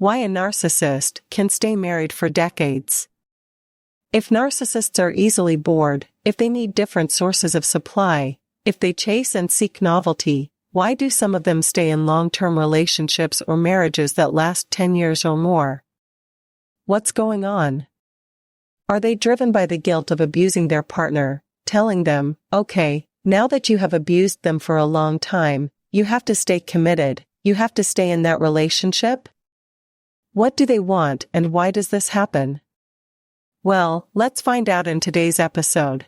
Why a narcissist can stay married for decades. If narcissists are easily bored, if they need different sources of supply, if they chase and seek novelty, why do some of them stay in long-term relationships or marriages that last 10 years or more? What's going on? Are they driven by the guilt of abusing their partner, telling them, okay, now that you have abused them for a long time, you have to stay committed, you have to stay in that relationship? What do they want and why does this happen? Well, let's find out in today's episode.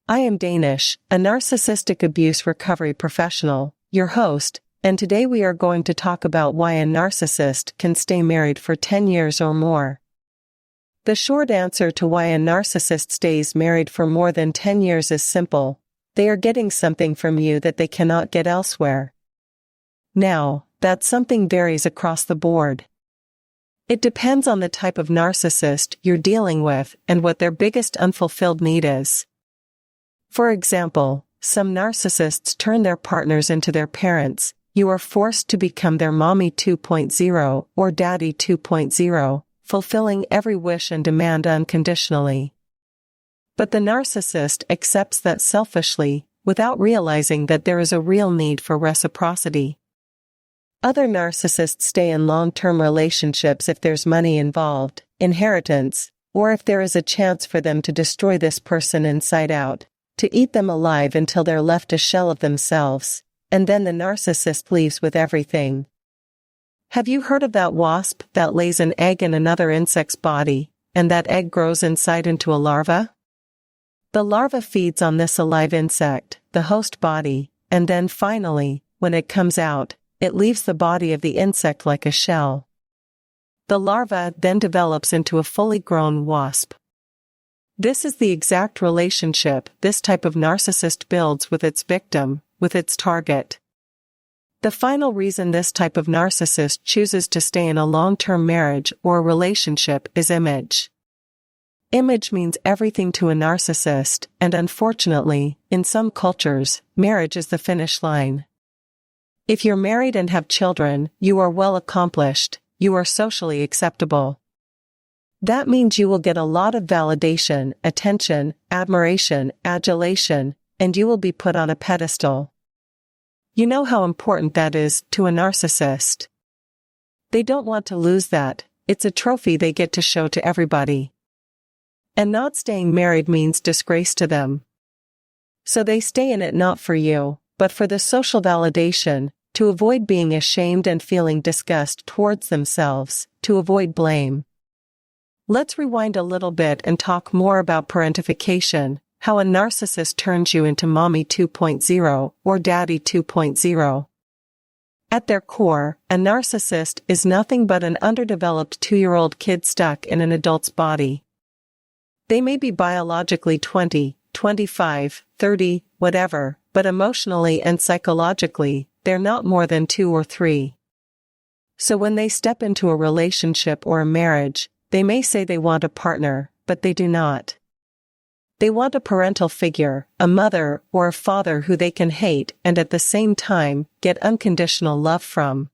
I am Danish, a narcissistic abuse recovery professional, your host, and today we are going to talk about why a narcissist can stay married for 10 years or more. The short answer to why a narcissist stays married for more than 10 years is simple. They are getting something from you that they cannot get elsewhere. Now, that something varies across the board. It depends on the type of narcissist you're dealing with and what their biggest unfulfilled need is. For example, some narcissists turn their partners into their parents. You are forced to become their mommy 2.0 or daddy 2.0, fulfilling every wish and demand unconditionally. But the narcissist accepts that selfishly, without realizing that there is a real need for reciprocity. Other narcissists stay in long-term relationships if there's money involved, inheritance, or if there is a chance for them to destroy this person inside out, to eat them alive until they're left a shell of themselves, and then the narcissist leaves with everything. Have you heard of that wasp that lays an egg in another insect's body, and that egg grows inside into a larva? The larva feeds on this alive insect, the host body, and then finally, when it comes out, it leaves the body of the insect like a shell. The larva then develops into a fully grown wasp. This is the exact relationship this type of narcissist builds with its victim, with its target. The final reason this type of narcissist chooses to stay in a long-term marriage or relationship is image. Image means everything to a narcissist, and unfortunately, in some cultures, marriage is the finish line. If you're married and have children, you are well accomplished, you are socially acceptable. That means you will get a lot of validation, attention, admiration, adulation, and you will be put on a pedestal. You know how important that is to a narcissist. They don't want to lose that, it's a trophy they get to show to everybody. And not staying married means disgrace to them. So they stay in it not for you, but for the social validation, to avoid being ashamed and feeling disgust towards themselves, to avoid blame. Let's rewind a little bit and talk more about parentification, how a narcissist turns you into mommy 2.0 or daddy 2.0. At their core, a narcissist is nothing but an underdeveloped 2-year-old kid stuck in an adult's body. They may be biologically 20, 25, 30, whatever, but emotionally and psychologically, they're not more than 2 or 3. So when they step into a relationship or a marriage, they may say they want a partner, but they do not. They want a parental figure, a mother or a father who they can hate and at the same time, get unconditional love from.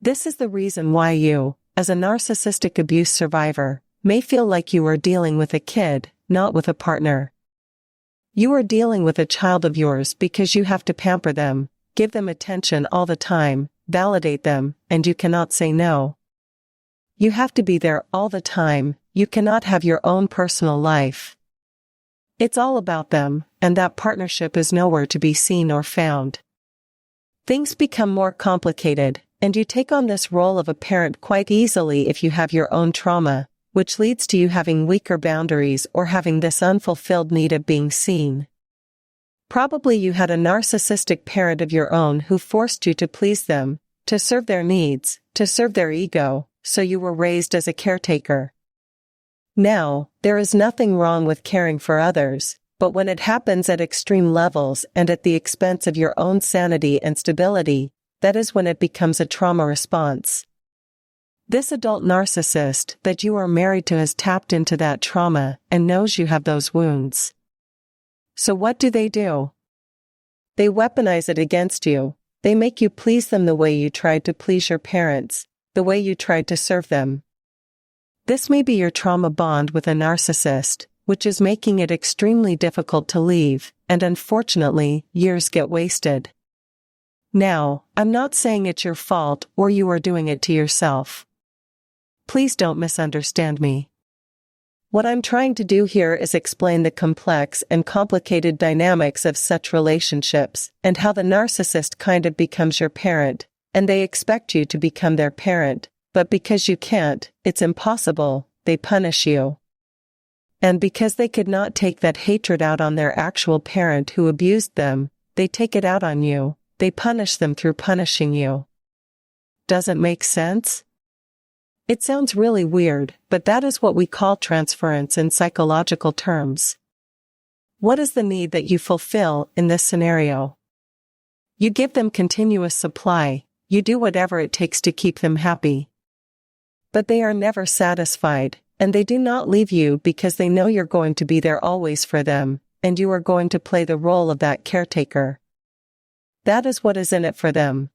This is the reason why you, as a narcissistic abuse survivor, may feel like you are dealing with a kid, not with a partner. You are dealing with a child of yours because you have to pamper them, give them attention all the time, validate them, and you cannot say no. You have to be there all the time, you cannot have your own personal life. It's all about them, and that partnership is nowhere to be seen or found. Things become more complicated, and you take on this role of a parent quite easily if you have your own trauma, which leads to you having weaker boundaries or having this unfulfilled need of being seen. Probably you had a narcissistic parent of your own who forced you to please them, to serve their needs, to serve their ego, so you were raised as a caretaker. Now, there is nothing wrong with caring for others, but when it happens at extreme levels and at the expense of your own sanity and stability, that is when it becomes a trauma response. This adult narcissist that you are married to has tapped into that trauma and knows you have those wounds. So what do? They weaponize it against you. They make you please them the way you tried to please your parents. the way you tried to serve them. This may be your trauma bond with a narcissist, which is making it extremely difficult to leave, and unfortunately, years get wasted. Now, I'm not saying it's your fault or you are doing it to yourself. Please don't misunderstand me. What I'm trying to do here is explain the complex and complicated dynamics of such relationships, and how the narcissist kind of becomes your parent, and they expect you to become their parent, but because you can't, it's impossible, they punish you. And because they could not take that hatred out on their actual parent who abused them, they take it out on you, they punish them through punishing you. Doesn't make sense? It sounds really weird, but that is what we call transference in psychological terms. What is the need that you fulfill in this scenario? You give them continuous supply, you do whatever it takes to keep them happy. But they are never satisfied, and they do not leave you because they know you're going to be there always for them, and you are going to play the role of that caretaker. That is what is in it for them.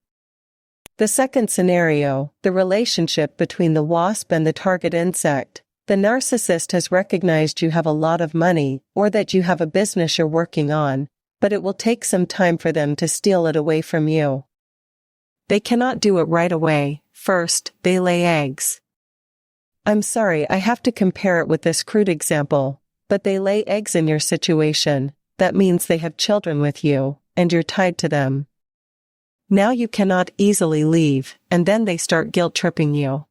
The second scenario, the relationship between the wasp and the target insect. The narcissist has recognized you have a lot of money, or that you have a business you're working on, but it will take some time for them to steal it away from you. They cannot do it right away. First, they lay eggs. I'm sorry, I have to compare it with this crude example, but they lay eggs in your situation. That means they have children with you, and you're tied to them. Now you cannot easily leave, and then they start guilt-tripping you.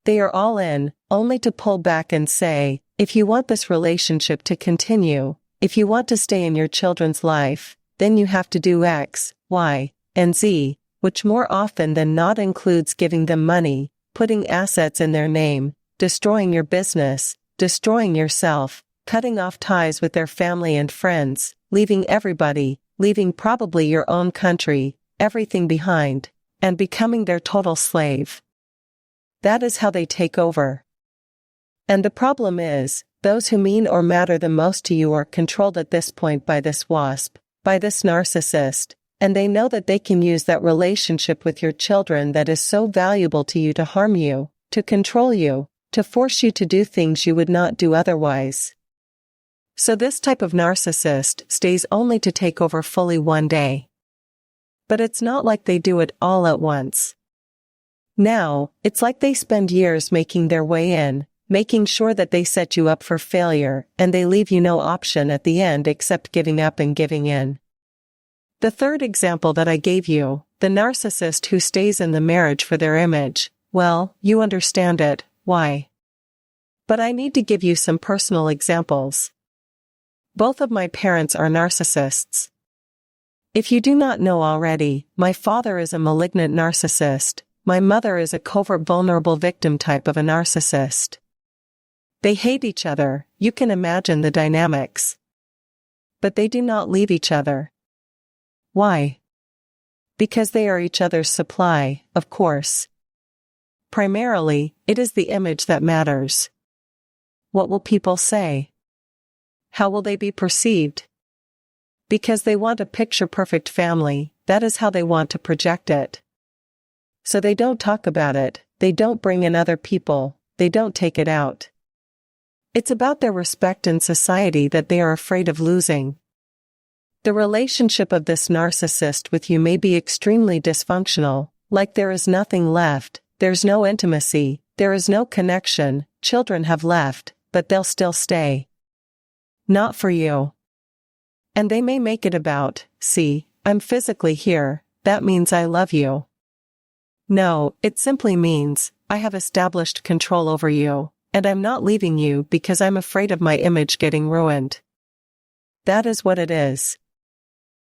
They are all in, only to pull back and say, if you want this relationship to continue, if you want to stay in your children's life, then you have to do X, Y, and Z, which more often than not includes giving them money, putting assets in their name, destroying your business, destroying yourself, cutting off ties with their family and friends, leaving everybody, leaving probably your own country, everything behind, and becoming their total slave. That is how they take over. And the problem is, those who mean or matter the most to you are controlled at this point by this wasp, by this narcissist, and they know that they can use that relationship with your children that is so valuable to you to harm you, to control you, to force you to do things you would not do otherwise. So this type of narcissist stays only to take over fully one day. But it's not like they do it all at once. Now, it's like they spend years making their way in, making sure that they set you up for failure, and they leave you no option at the end except giving up and giving in. The third example that I gave you, the narcissist who stays in the marriage for their image, well, you understand it, why? But I need to give you some personal examples. Both of my parents are narcissists. If you do not know already, my father is a malignant narcissist, my mother is a covert vulnerable victim type of a narcissist. They hate each other, you can imagine the dynamics. But they do not leave each other. Why? Because they are each other's supply, of course. Primarily, it is the image that matters. What will people say? How will they be perceived? Because they want a picture-perfect family, that is how they want to project it. So they don't talk about it, they don't bring in other people, they don't take it out. It's about their respect in society that they are afraid of losing. The relationship of this narcissist with you may be extremely dysfunctional, like there is nothing left, there's no intimacy, there is no connection, children have left, but they'll still stay. Not for you. And they may make it about, see, I'm physically here, that means I love you. No, it simply means, I have established control over you, and I'm not leaving you because I'm afraid of my image getting ruined. That is what it is.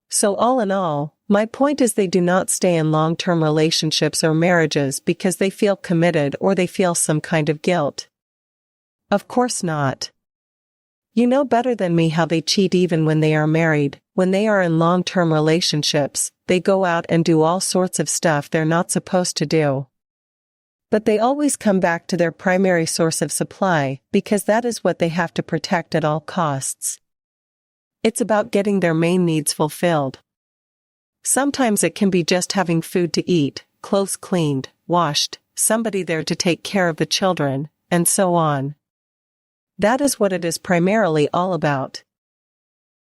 So all in all, my point is they do not stay in long-term relationships or marriages because they feel committed or they feel some kind of guilt. Of course not. You know better than me how they cheat even when they are married. When they are in long-term relationships, they go out and do all sorts of stuff they're not supposed to do. But they always come back to their primary source of supply, because that is what they have to protect at all costs. It's about getting their main needs fulfilled. Sometimes it can be just having food to eat, clothes cleaned, washed, somebody there to take care of the children, and so on. That is what it is primarily all about.